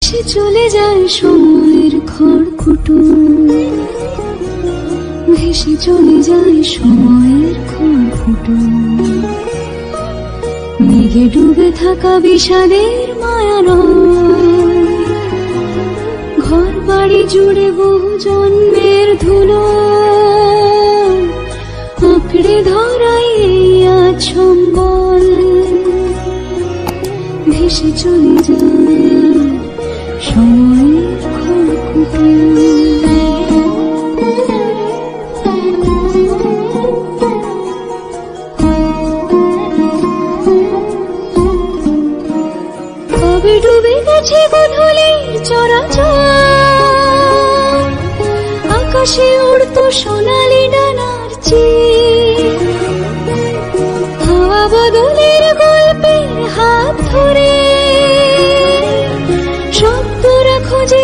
ভেসে চলে যায় সময়ের খড়কুটো, ভেসে চলে যায় সময়ের খড়কুটো। মেঘে ডুবে থাকা বিষাদের মায়ানয়, ঘর বাড়ি জুড়ে বহু জন্মের ধুলো, আঁকড়ে ধরাই আছম্বল। ভেসে চলে যায় সময়ের খড়কুটো। কবে ডুবে গেছে গোধূলির চরাচর, আকাশে উড়তো সোনালি ডানার চিল। হাওয়া বদলের গল্পের হাত ধরে শব্দরা খোঁজে